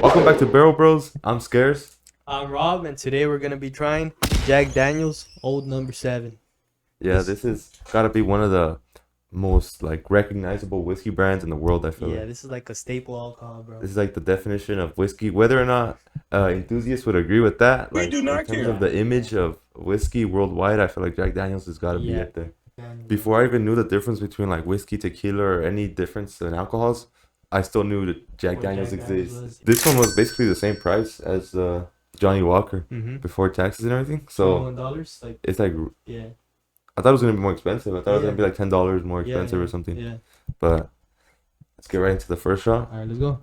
Welcome back to Barrel Bros. I'm Scares. I'm Rob, and today we're gonna be trying Jack Daniel's Old Number 7. Yeah, this is gotta be one of the most like recognizable whiskey brands in the world. I feel Yeah, like this is like a staple alcohol, bro. this is like the definition of whiskey. Whether or not enthusiasts would agree with that, like in terms of the image of whiskey worldwide, I feel like Jack Daniel's has got to be Yeah. up there. Before I even knew the difference between like whiskey, tequila, or any difference in alcohols, I still knew that Jack What Daniel's Jack Daniel's exists. was. This one was basically the same price as Johnny Walker Mm-hmm. before taxes and everything. So $21, like, it's like yeah. I thought it was gonna be more expensive. I thought it was Yeah. gonna be like $10 more Yeah, expensive yeah, or something. Yeah. But let's get right into the first shot. All right, let's go.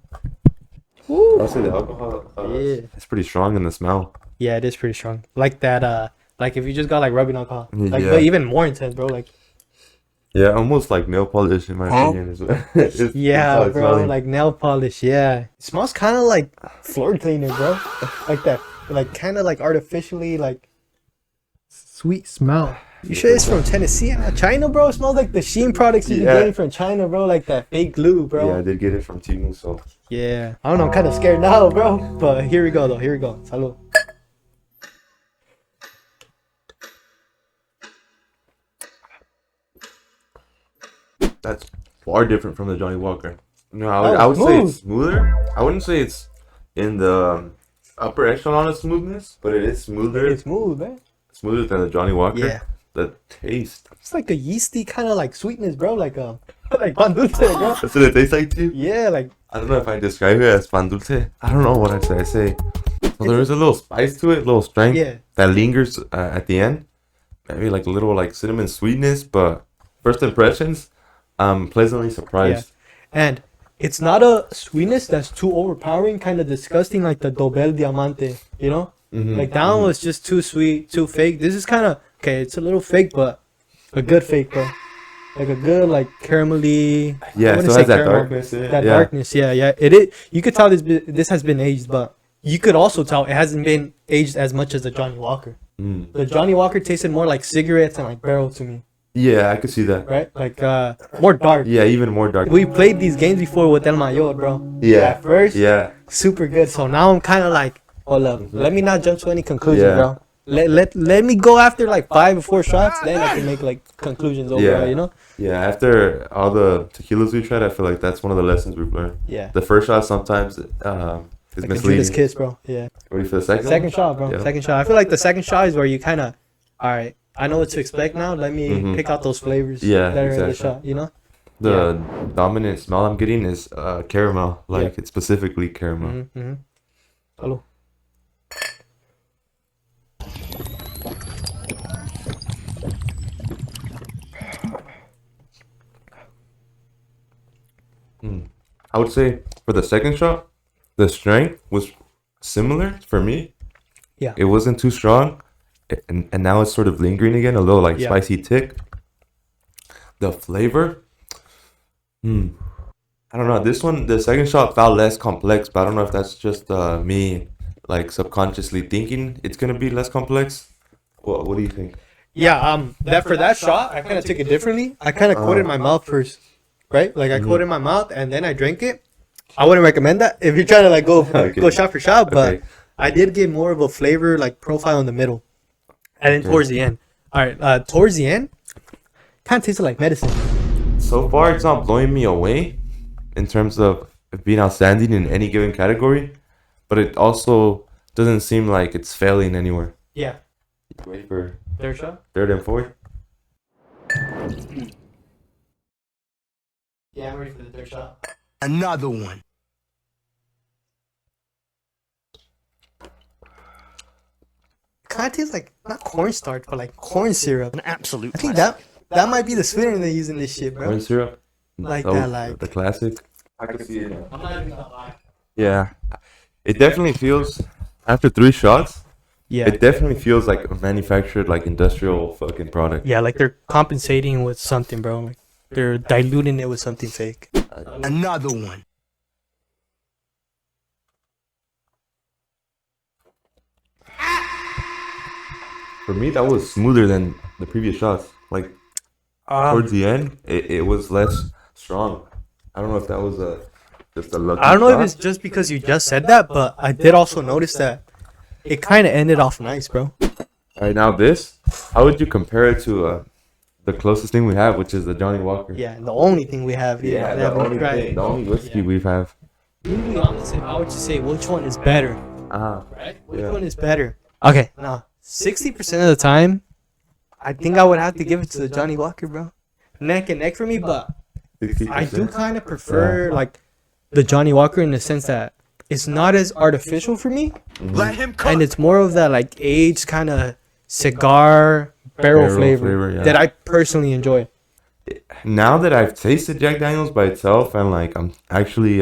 I'll say the alcohol. Yeah. It's pretty strong in the smell. Yeah, it is pretty strong. Like that, like if you just got like rubbing alcohol, like Yeah. but even more intense, bro. Like Yeah, almost like nail polish in my opinion. It's yeah, how it's bro, smelling. like nail polish. Yeah, it smells kind of like floor cleaner, bro. Like that, like kind of like artificially like sweet smell. You sure it's from Tennessee and not China, bro? It smells like the Shein products you've been Yeah. getting from China, bro. Like that fake glue, bro. Yeah, I did get it from Timu, so Yeah. I don't know. I'm kind of scared now, bro. But here we go, though. Here we go. Salud. that's far different from the Johnny Walker. No, Oh, I would say smooth. it's smoother. I wouldn't say it's in the upper echelon of smoothness, but it is smoother. It's smooth, man. Smoother than the Johnny Walker. Yeah. The taste. It's like a yeasty kind of like sweetness, bro. Like like pan dulce, bro. That's what it tastes like to you? Yeah, like I don't know if I describe it as pan dulce. I don't know what I'd say. I say, well, there is a little spice to it, a little strength yeah, that lingers at the end. Maybe like a little like cinnamon sweetness, but first impressions, I'm pleasantly surprised. and it's not a sweetness that's too overpowering, kind of disgusting, like the Dobel Diamante. You know, Mhm, like that one was just too sweet, too fake. This is kind of okay. It's a little fake, but a good fake, bro. Like a good like caramelly. Yeah, I it wouldn't still say has that caramel, darkness in it. That Yeah. darkness, yeah. It is. You could tell this has been aged, but you could also tell it hasn't been aged as much as the Johnny Walker. Mm. The Johnny Walker tasted more like cigarettes and like barrel to me, Yeah, I could see that. right? Like more dark. Yeah, even more dark. We played these games before with El Mayor, bro. Yeah. At first, Yeah. super good. So now I'm kind of like, hold up, let me not jump to any conclusion, Yeah. bro. Let me go after like 5 or 4 shots, then I can make like conclusions overall, Yeah. you know? Yeah, after all the tequilas we tried, I feel like that's one of the lessons we've learned. Yeah. The first shot sometimes is Like a Judas misleading. kiss, bro. Yeah. Ready for the second? Second shot, bro. Yeah. Second shot. I feel like the second shot is where you kind of, all right, I know what to expect now. Let me Mhm. pick out those flavors Yeah, that are in the exactly. shot, you know? The dominant smell I'm getting is caramel. Like it's specifically caramel. Mm-hmm. Mm-hmm. Hello. I would say for the second shot, the strength was similar for me. Yeah. It wasn't too strong, and now it's sort of lingering again, a little like Yeah. spicy tick. The flavor, I don't know. This one, the second shot felt less complex, but I don't know if that's just me like subconsciously thinking it's gonna be less complex. What do you think? Yeah, that for that shot, I kind of took it differently. I kind of coated my mouth first, right? Like I coated my mouth and then I drank it. I wouldn't recommend that if you're trying to like go Okay. go shot for shot, but Okay. I did get more of a flavor like profile in the middle, and then Okay. towards the end. All right, towards the end, kind of tasted like medicine. So far, it's not blowing me away in terms of being outstanding in any given category, but it also doesn't seem like it's failing anywhere. Yeah, Wait for third shot. third and fourth. Yeah, I'm ready for the third shot. Another one. Kind of tastes like not cornstarch, but like corn syrup. An absolute I think that might be the sweetener they use in this shit, bro. Corn syrup. Like Oh, that, like. the classic. I can see it. I'm not even gonna lie. Yeah, it definitely feels after 3 shots. Yeah. It definitely feels like a manufactured, like industrial fucking product. Yeah, like they're compensating with something, bro. Like they're diluting it with something fake. Another one. For me, that was smoother than the previous shots. Like towards the end, it was less strong. I don't know if that was Just a lucky I don't know if shot. it's just because you just said that, but I did also notice that it kind of ended off nice, bro. All right, now this. How would you compare it to the closest thing we have, which is the Johnny Walker? Yeah, the only thing we have here. Yeah, that the haven't only tried. thing, the only whiskey Yeah. we have. To be honest, if I were to say which one is better, right? Which Yeah. one is better? Okay, now 60% of the time, I think I would have to give it to the Johnny Walker, bro. Neck and neck for me, but I do 60%. kind of prefer like the Johnny Walker in the sense that it's not as artificial for me, Let him cook. and it's more of that like aged kind of cigar barrel flavor, yeah. that I personally enjoy. Now that I've tasted Jack Daniels by itself and like I'm actually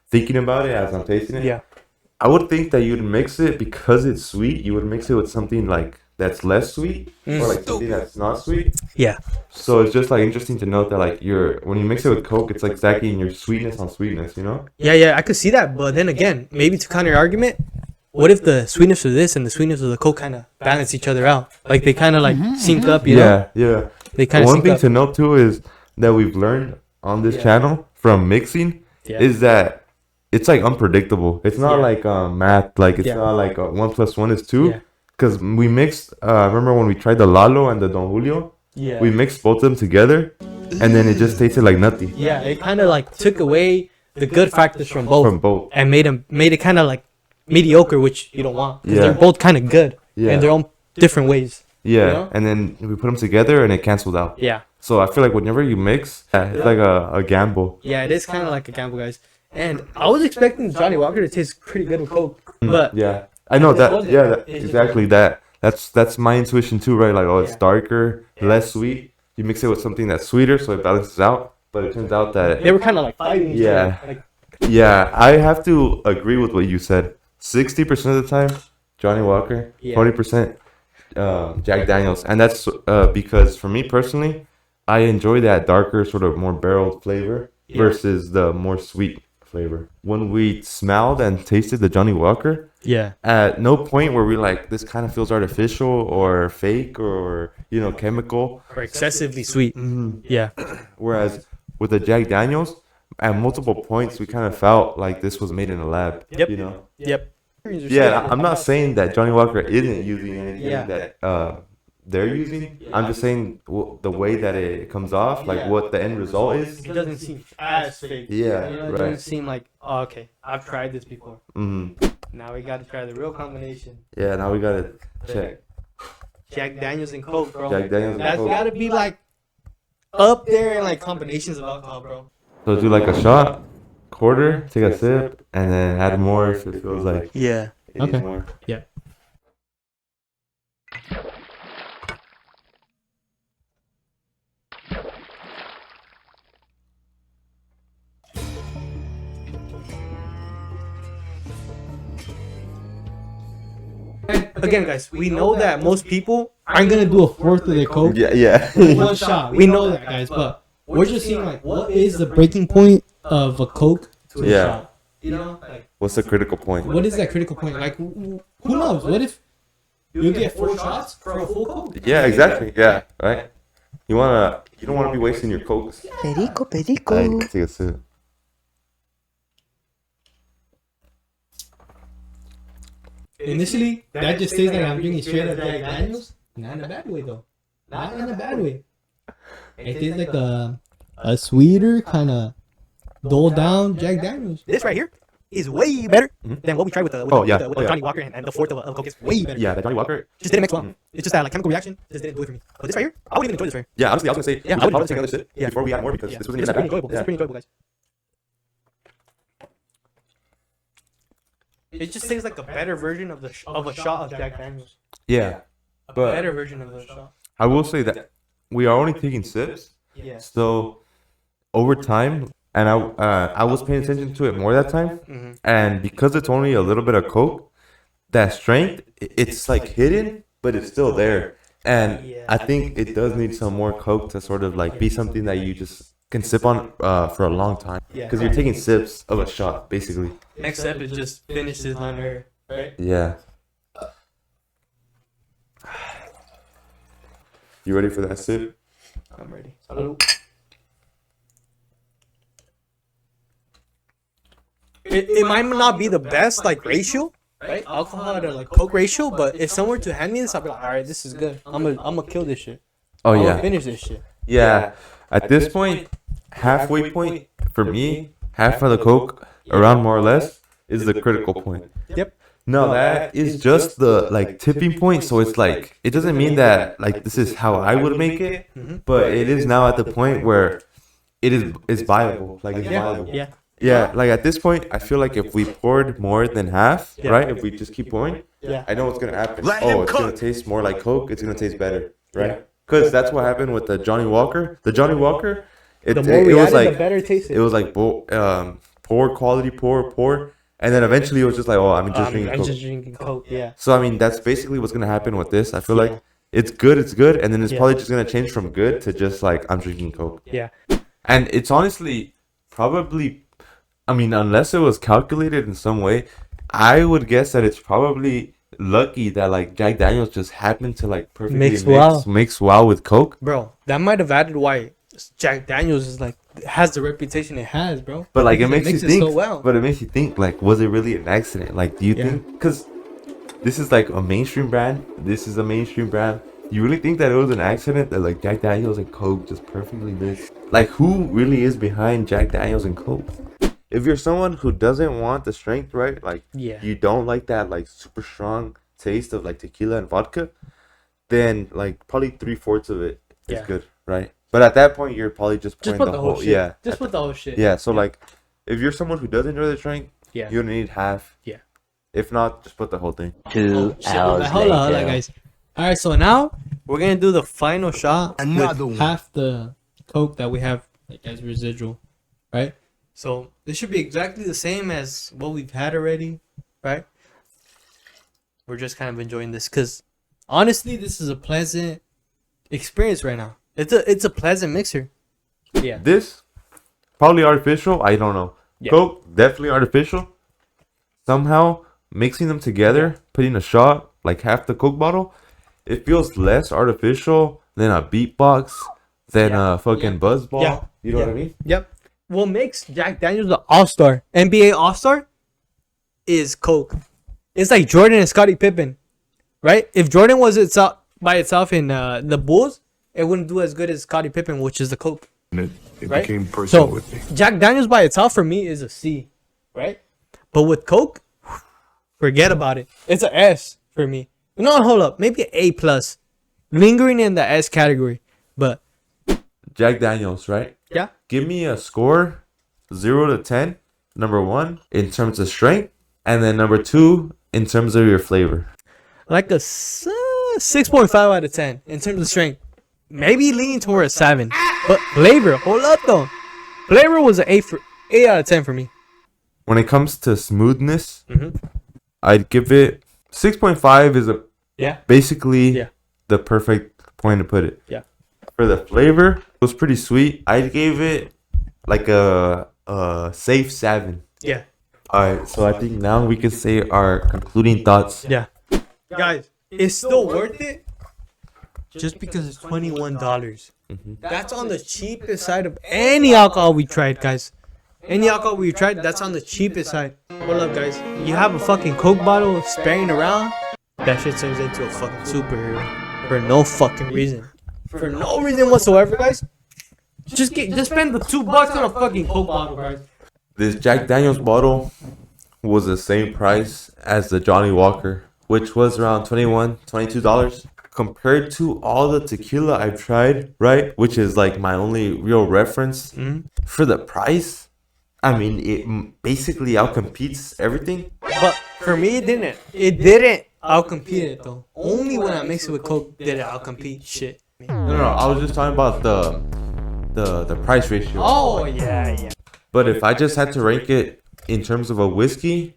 thinking about it as I'm tasting it, Yeah, I would think that you'd mix it because it's sweet. You would mix it with something like that's less sweet or like something that's not sweet. yeah, So it's just like interesting to note that like when you mix it with Coke, it's like stacking your sweetness on sweetness, you know? yeah. I could see that, but then again, maybe to counter your argument, what if the sweetness of this and the sweetness of the Coke kind of balance each other out? Like they kind of like sync up, you know? Yeah. They kind of One sync thing up. to note too is that we've learned on this channel from mixing Yeah. is that it's like unpredictable. It's not Yeah. like math. Like it's Yeah. not like 1 + 1 is 2. Yeah. Because we mixed. Remember when we tried the Lalo and the Don Julio? Yeah. We mixed both of them together, and then it just tasted like nothing Yeah, it kind of like took away the good factors from both, from both. and made it kind of like mediocre, which you don't want. 'Cause Yeah. they're both kind of good Yeah. in their own different ways. Yeah, you know? and then we put them together and it canceled out. Yeah. So I feel like whenever you mix, it's like a gamble. Yeah, it is kind of like a gamble, guys. And I was expecting Johnny Walker to taste pretty good with Coke, but Yeah, I know It that. wasn't. Yeah, It just exactly that. That's my intuition too, right? Like, oh, it's Yeah. darker, less sweet. You mix it with something that's sweeter, so it balances out. But it turns out that they were kind of like fighting each Yeah. other. Like, yeah, I have to agree with what you said. 60% of the time, Johnny Walker. Yeah. 40%, Jack Daniels, and that's because for me personally, I enjoy that darker, sort of more barreled flavor Yeah. versus the more sweet flavor. When we smelled and tasted the Johnny Walker, yeah, at no point were we like, this kind of feels artificial or fake or chemical. or excessively sweet. Yeah, Whereas with the Jack Daniels, at multiple points we kind of felt like this was made in a lab. Yep. Yeah, Yeah, I'm not saying that Johnny Walker isn't using anything Yeah. that they're using. I'm just saying the way that it comes off, like what the end result is. It doesn't seem as fake. Yeah, You know, it right. doesn't seem like, oh, okay, I've tried this before. hmm Now we got to try the real combination. Yeah, now we gotta check. Jack Daniels and Coke, bro. Jack Daniels and That's Coke. got to be like up there in like combinations of alcohol, bro. So do like a shot, quarter, take a sip, and then add more if it feels like Yeah. it needs Okay. more. Yeah. Again, guys, we know that most people aren't gonna do a fourth of their Coke Yeah. in one shot. We know that, guys, but we're just seeing like what is the breaking point of a Coke to a Yeah. shot. You know, like What's the critical point? what is that critical point? Like, who knows? What if you get 4 shots for a full Coke? Yeah, exactly. Yeah, right. You don't wanna be wasting your cokes. Perico, Alright, perico. take a sip. Initially, that just tastes like I'm drinking straight up Jack Daniels. Not in a bad way, though. Not in a bad way. It tastes like a sweeter, kind of dulled down Jack Daniels. This right here is way better than what we tried with the, Oh, yeah. with Oh, yeah. Johnny Walker and the fourth of Coke. It's way better. Yeah, the Johnny Walker. Just didn't mix well. It's just that like chemical reaction just didn't do it for me. But this right here, I wouldn't even enjoy this right here. Yeah, honestly, I was gonna say Yeah, we I should would probably take take another sip Yeah. before we add more because Yeah. this wasn't This is even pretty that enjoyable. bad. This is Yeah. pretty enjoyable, guys. It just tastes like a better version of of a shot of Jack Daniels. Yeah, A But- better version of the shot. I will say that we are only taking sips, Yeah. so over time, and I was paying attention to it more that time, Mhm. and because it's only a little bit of Coke, that strength it's like hidden, but it's still there, and Yeah. I think it does need some more Coke to sort of like be something that you just can sip on for a long time, Yeah. because you're taking sips of a shot basically. Next step is just finish this on her, right? Yeah. You ready for that sip? I'm ready. Salud. it might not be the best like ratio, right? Alcohol to like Coke ratio, but if someone were to hand me this, I'll be like, all right, this is good. I'm gonna kill this shit. Oh I'm yeah. gonna finish this shit. Yeah. At this point, halfway point for me, half of the Coke, around more or less, is the critical point. Yep. No, that is just the like tipping point. So it's like it doesn't mean that like this is how I would make it, but it is now at the point where it's viable. Like it's viable. Yeah. Yeah, like at this point, I feel like if we poured more than half, right? If we just keep pouring, Yeah. I know what's gonna happen. Let him Oh, it's gonna cook. taste more like Coke. It's gonna taste better, right? Because that's what happened with the Johnny Walker. The Johnny Walker, it The more we was added, like the better it tasted. it was like poor quality, poor, and then eventually it was just like, oh, I'm just drinking I'm Coke. just drinking Coke. Yeah. So I mean, that's basically what's gonna happen with this. I feel like it's good, and then it's probably just gonna change from good to just like I'm drinking Coke. Yeah. And it's honestly probably, I mean, unless it was calculated in some way, I would guess that it's probably lucky that like Jack Daniels just happened to like perfectly mix well with Coke. Bro, that might have added why Jack Daniels is like has the reputation it has, bro. But like it Because makes you it think. so well. But it makes you think like, was it really an accident? Like, do you think? Because this is like a mainstream brand. This is a mainstream brand. You really think that it was an accident that like Jack Daniels and Coke just perfectly mixed? Like, who really is behind Jack Daniels and Coke? If you're someone who doesn't want the strength, right? Like, you don't like that like super strong taste of like tequila and vodka, then like probably 3/4 of it is good, right? But at that point, you're probably just pouring put the whole shit. yeah. Just put the whole shit. Yeah, so like, if you're someone who does enjoy the strength, Yeah. you need half. Yeah. If not, just put the whole thing. 2 hours Hold on, later. guys. All right, so now we're gonna do the final shot Another with one. half the Coke that we have like as residual, right? So this should be exactly the same as what we've had already, right? We're just kind of enjoying this because honestly, this is a pleasant experience right now. It's a pleasant mixer. Yeah. This, probably artificial. I don't know. Yeah. Coke, definitely artificial. Somehow, mixing them together, putting a shot, like half the Coke bottle, it feels less artificial than a beatbox, than a fucking buzzball. Yeah. You know what I mean? Yep. What makes Jack Daniels the All-Star, NBA All-Star, is Coke. It's like Jordan and Scottie Pippen, right? If Jordan was itself by itself in the Bulls, it wouldn't do as good as Scottie Pippen, which is the Coke. It Right? became personal So with me. Jack Daniels by itself for me is a C, right? But with Coke, forget about it. It's a S for me. No, hold up, maybe an A plus, lingering in the S category. But Jack Daniels, right? yeah, Give me a score 0 to 10. Number 1 in terms of strength, and then number 2 in terms of your flavor. like a 6.5 out of 10 in terms of strength. Maybe leaning toward a 7. But flavor, hold up though. Flavor was an 8 out of 10 for me. When it comes to smoothness, Mhm. I'd give it 6.5 is Yeah. basically Yeah. the perfect point to put it. Yeah. For the flavor, it was pretty sweet. I gave it like a safe 7. Yeah. Alright, so I think now we can say our concluding thoughts. Yeah. Guys, it's still worth it just because it's $21. That's on the cheapest side of any alcohol we tried, guys. Any alcohol we tried, that's on the cheapest side. Hold up, guys. You have a fucking Coke bottle spraying around, that shit turns into a fucking superhero for no fucking reason. For no reason whatsoever, guys. Just spend the $2 on a fucking Coke bottle, guys. This Jack Daniels bottle was the same price as the Johnny Walker, which was around $21, $22. Compared to all the tequila I've tried, right, which is like my only real reference for the price, I mean, it basically outcompetes everything. But for me, it didn't. It didn't outcompete it though. Only when I mix it with Coke did it outcompete shit. No, I was just talking about the price ratio. Oh yeah. But if I just had to rank it in terms of a whiskey,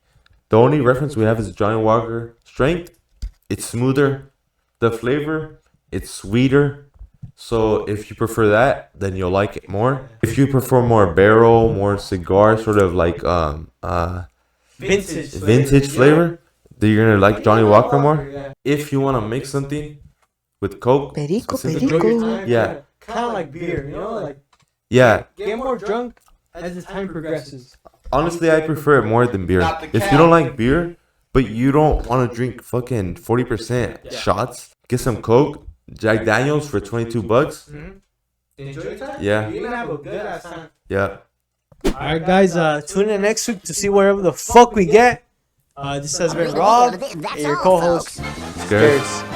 the only reference we have is Johnny Walker. Strength, it's smoother. The flavor, it's sweeter. So if you prefer that, then you'll like it more. If you prefer more barrel, more cigar, sort of like vintage flavor, then you're gonna like Johnny Walker more. If you wanna mix something with Coke, Perico, specifically, perico. yeah, Kind of like beer, you know, like yeah. get more drunk as the time progresses. Honestly, I prefer it more than beer. If you don't like beer, but you don't want to drink fucking 40% shots, get some Coke, Jack Daniels for $22. Enjoy your time. Yeah. You're gonna have a good ass time. Yeah. Alright, guys, tune in next week to see whatever the fuck we get. This has been Rob, and your co-host, Scared. Scares.